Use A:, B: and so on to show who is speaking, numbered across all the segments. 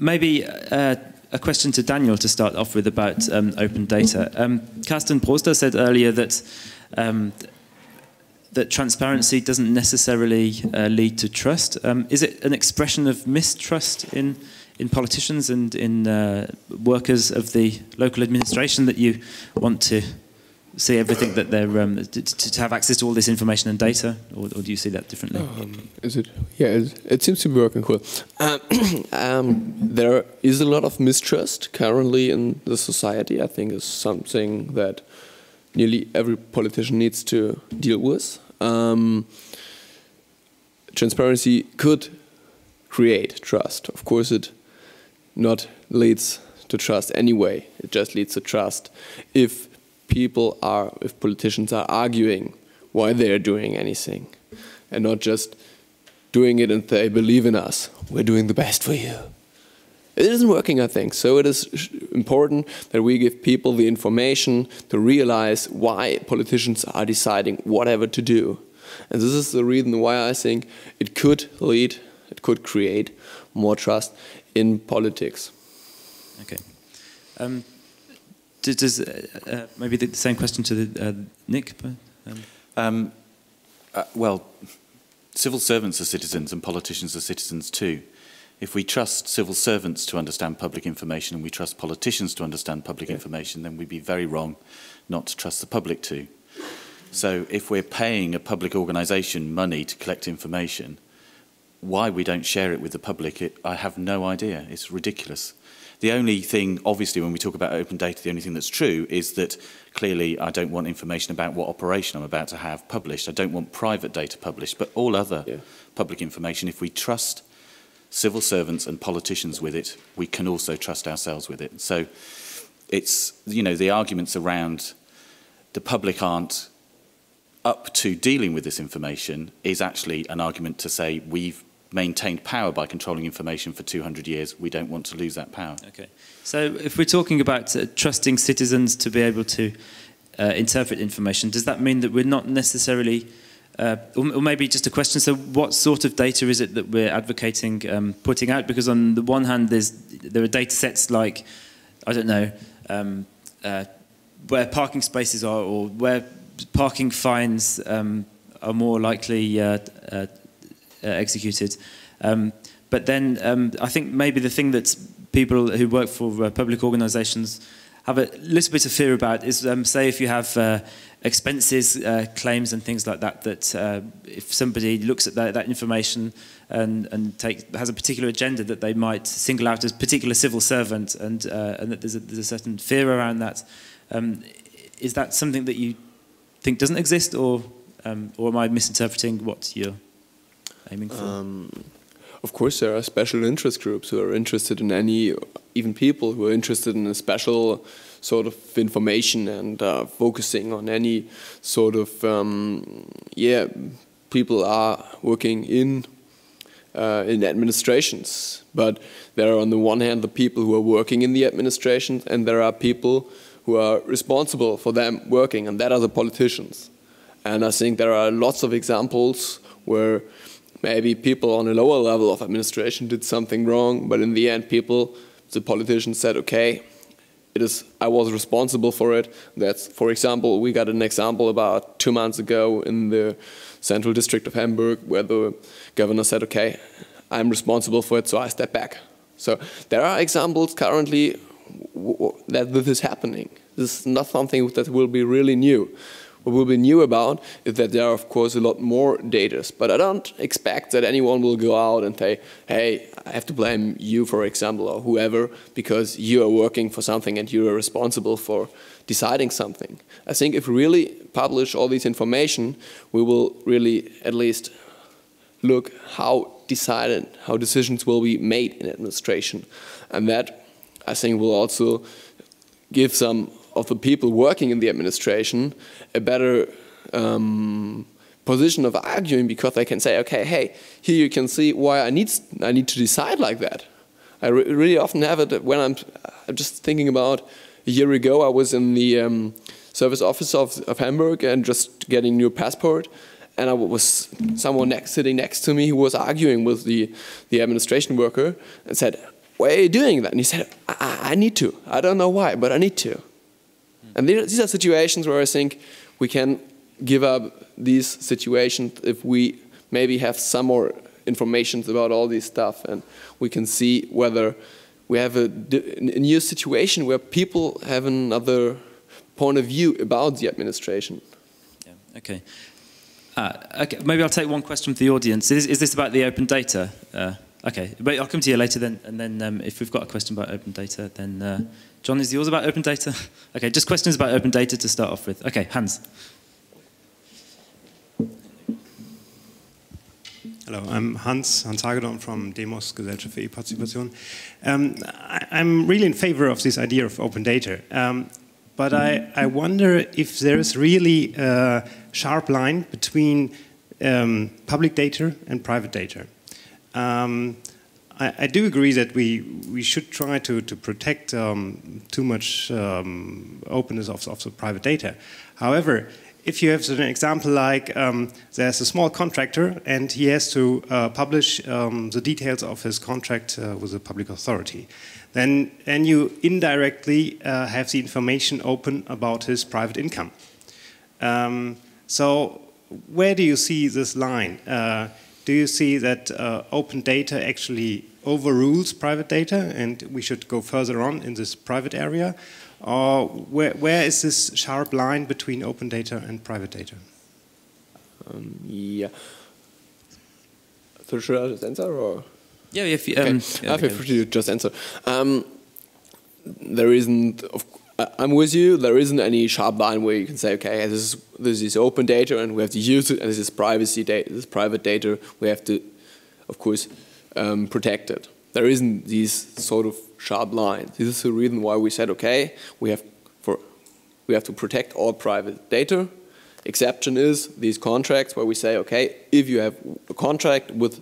A: Maybe a question to Daniel to start off with about open data. Carsten Broster said earlier that that transparency doesn't necessarily lead to trust. Is it an expression of mistrust in politicians and in workers of the local administration that you want to see everything that they're to have access to all this information and data, or do you see that differently?
B: Is it? Yeah, it seems to be working cool. There is a lot of mistrust currently in the society. I think is something that nearly every politician needs to deal with. Transparency could create trust. Of course, it not leads to trust anyway. It just leads to trust if politicians are arguing why they are doing anything and not just doing it and they believe in us. We're doing the best for you. It isn't working, I think. So it is important that we give people the information to realize why politicians are deciding whatever to do. And this is the reason why I think it could create more trust in politics.
A: Okay. Does maybe the same question to Nick?
C: Well, civil servants are citizens and politicians are citizens too. If we trust civil servants to understand public information and we trust politicians to understand public information, then we'd be very wrong not to trust the public too. So if we're paying a public organisation money to collect information, why we don't share it with the public, I have no idea. It's ridiculous. The only thing, obviously, when we talk about open data, the only thing that's true is that clearly I don't want information about what operation I'm about to have published. I don't want private data published, but all other public information, if we trust civil servants and politicians with it, we can also trust ourselves with it. So it's, you know, the arguments around the public aren't up to dealing with this information is actually an argument to say we've maintained power by controlling information for 200 years. We don't want to lose that power.
A: Okay. So if we're talking about trusting citizens to be able to interpret information, does that mean that we're not necessarily, or maybe just a question, so what sort of data is it that we're advocating putting out? Because on the one hand, there are data sets like, I don't know, where parking spaces are or where parking fines are more likely executed. But then I think maybe the thing that people who work for public organisations have a little bit of fear about is, say, if you have expenses, claims and things like that, that if somebody looks at that information and has a particular agenda, that they might single out a particular civil servant, and that there's a certain fear around that. Is that something that you think doesn't exist, or am I misinterpreting what you're aiming for?
B: Of course, there are special interest groups who are interested in even people who are interested in a special sort of information and focusing on any sort of, people are working in administrations. But there are on the one hand the people who are working in the administration, and there are people who are responsible for them working, and that are the politicians. And I think there are lots of examples where maybe people on a lower level of administration did something wrong, but in the end the politicians said, okay, I was responsible for it. That's, for example, we got an example about 2 months ago in the central district of Hamburg where the governor said, okay, I'm responsible for it, so I step back. So there are examples currently that this is happening. This is not something that will be really new. What will be new about is that there are, of course, a lot more data. But I don't expect that anyone will go out and say, hey, I have to blame you, for example, or whoever, because you are working for something and you are responsible for deciding something. I think if we really publish all this information, we will really at least look how decisions will be made in administration. And that, I think, will also give some of the people working in the administration a better position of arguing, because they can say, okay, hey, here you can see why I need to decide like that. I really often have it when I'm just thinking about a year ago. I was in the service office of Hamburg and just getting a new passport, and I was someone sitting next to me who was arguing with the administration worker and said, why are you doing that? And he said, I need to. I don't know why, but I need to. And these are situations where I think we can give up these situations if we maybe have some more information about all this stuff, and we can see whether we have a new situation where people have another point of view about the administration.
A: Yeah, okay. Okay, maybe I'll take one question from the audience. Is this about the open data? Okay, but I'll come to you later then, and then if we've got a question about open data, then John, is yours about open data? Okay, just questions about open data to start off with. Okay, Hans.
D: Hello, I'm Hans Hagedorn from Demos Gesellschaft für E-Partizipation. I'm really in favor of this idea of open data, but I wonder if there is really a sharp line between public data and private data. I do agree that we should try to protect too much openness of the private data. However, if you have an example like there's a small contractor and he has to publish the details of his contract with a public authority, then you indirectly have the information open about his private income. So where do you see this line? Do you see that open data actually overrules private data and we should go further on in this private area? Or where is this sharp line between open data and private data?
B: Yeah. So should I just answer, or?
A: Yeah, if you,
B: okay. I prefer to just answer. There isn't. I'm with you. There isn't any sharp line where you can say, okay, this is open data and we have to use it, and this is privacy data. This is private data. We have to, of course, protect it. There isn't these sort of sharp lines. This is the reason why we said, okay, we have to protect all private data. Exception is these contracts where we say, okay, if you have a contract with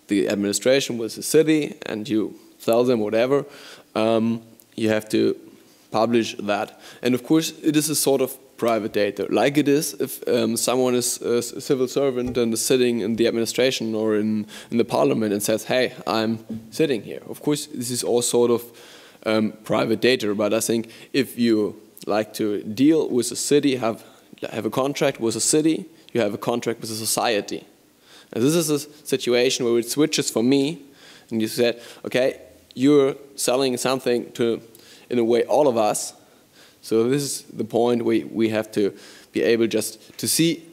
B: the administration, with the city, and you sell them whatever, you have to publish that. And of course, it is a sort of private data, like it is if someone is a civil servant and is sitting in the administration or in the parliament and says, hey, I'm sitting here. Of course, this is all sort of private data, but I think if you like to deal with a city, have a contract with a city, you have a contract with a society. And this is a situation where it switches for me, and you said, okay, you're selling something to, in a way, all of us. So this is the point we have to be able just to see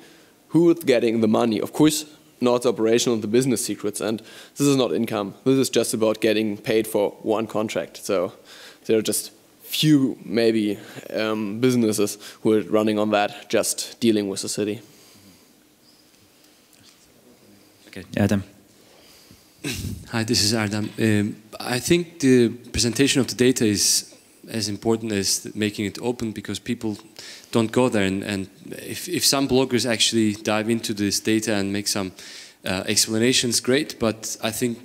B: who is getting the money. Of course, not the operation of the business secrets, and this is not income. This is just about getting paid for one contract. So there are just few, maybe, businesses who are running on that, just dealing with the city.
A: Okay, Adam.
E: Hi, this is Ardam. I think the presentation of the data is as important as making it open, because people don't go there, and if some bloggers actually dive into this data and make some explanations, great, but I think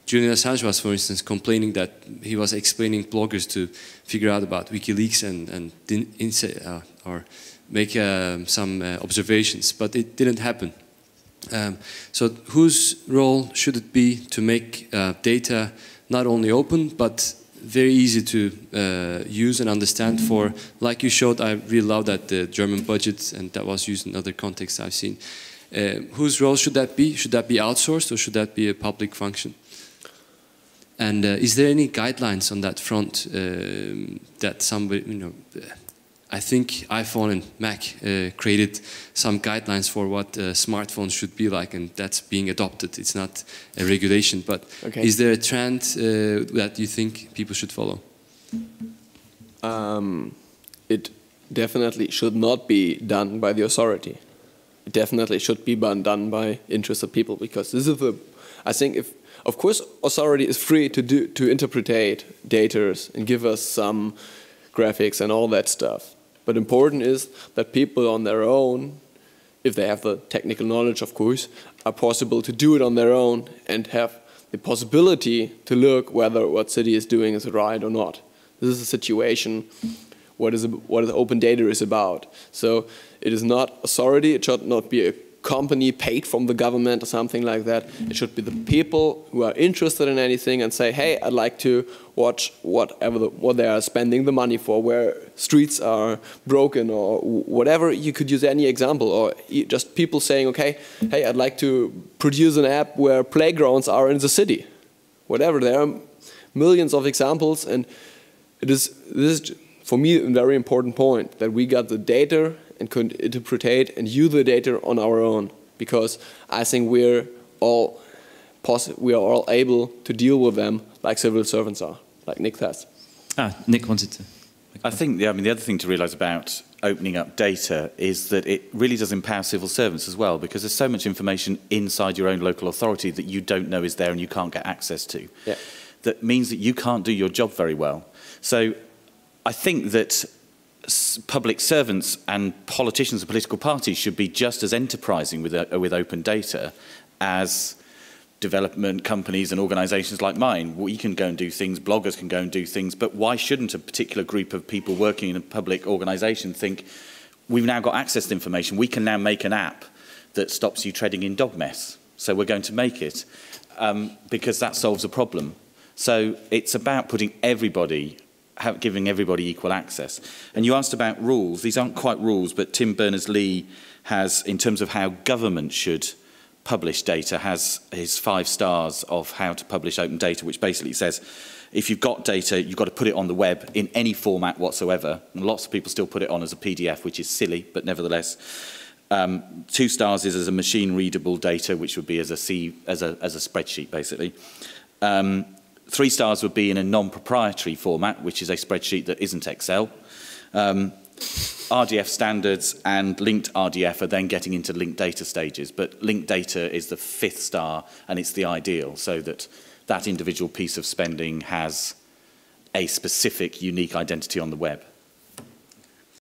E: Julian Assange was, for instance, complaining that he was explaining bloggers to figure out about WikiLeaks and or make some observations, but it didn't happen. So whose role should it be to make data not only open, but very easy to use and understand for, like you showed, I really love that the German budget, and that was used in other contexts I've seen. Whose role should that be? Should that be outsourced, or should that be a public function? And is there any guidelines on that front that somebody, I think iPhone and Mac created some guidelines for what smartphones should be like, and that's being adopted. It's not a regulation, but okay. Is there a trend that you think people should follow?
B: It definitely should not be done by the authority. It definitely should be done by interested people, because this is the, I think, if, of course, authority is free to interpret data and give us some graphics and all that stuff. But important is that people on their own, if they have the technical knowledge, of course, are possible to do it on their own and have the possibility to look whether what city is doing is right or not. This is a situation what open data is about. So it is not authority, it should not be a company paid from the government or something like that. It should be the people who are interested in anything and say, hey, I'd like to watch what they are spending the money for, where streets are broken or whatever. You could use any example, or just people saying, okay, hey, I'd like to produce an app where playgrounds are in the city. Whatever, there are millions of examples, and this is for me a very important point, that we got the data and could interpret and use the data on our own, because I think we are all able to deal with them like civil servants are, like Nick says.
A: Nick wanted to.
C: I think the other thing to realise about opening up data is that it really does empower civil servants as well, because there's so much information inside your own local authority that you don't know is there and you can't get access to.
B: Yeah.
C: That means that you can't do your job very well. So I think that public servants and politicians and political parties should be just as enterprising with open data as development companies and organisations like mine. We can go and do things, bloggers can go and do things, but why shouldn't a particular group of people working in a public organisation think, we've now got access to information, we can now make an app that stops you treading in dog mess, so we're going to make it, because that solves a problem. So it's about putting everybody, giving everybody equal access. And you asked about rules. These aren't quite rules, but Tim Berners-Lee has, in terms of how government should publish data, has his 5 stars of how to publish open data, which basically says, if you've got data, you've got to put it on the web in any format whatsoever. And lots of people still put it on as a PDF, which is silly, but nevertheless. 2 stars is as a machine-readable data, which would be as a spreadsheet, basically. 3 stars would be in a non-proprietary format, which is a spreadsheet that isn't Excel. RDF standards and linked RDF are then getting into linked data stages, but linked data is the 5th star, and it's the ideal, so that that individual piece of spending has a specific, unique identity on the web.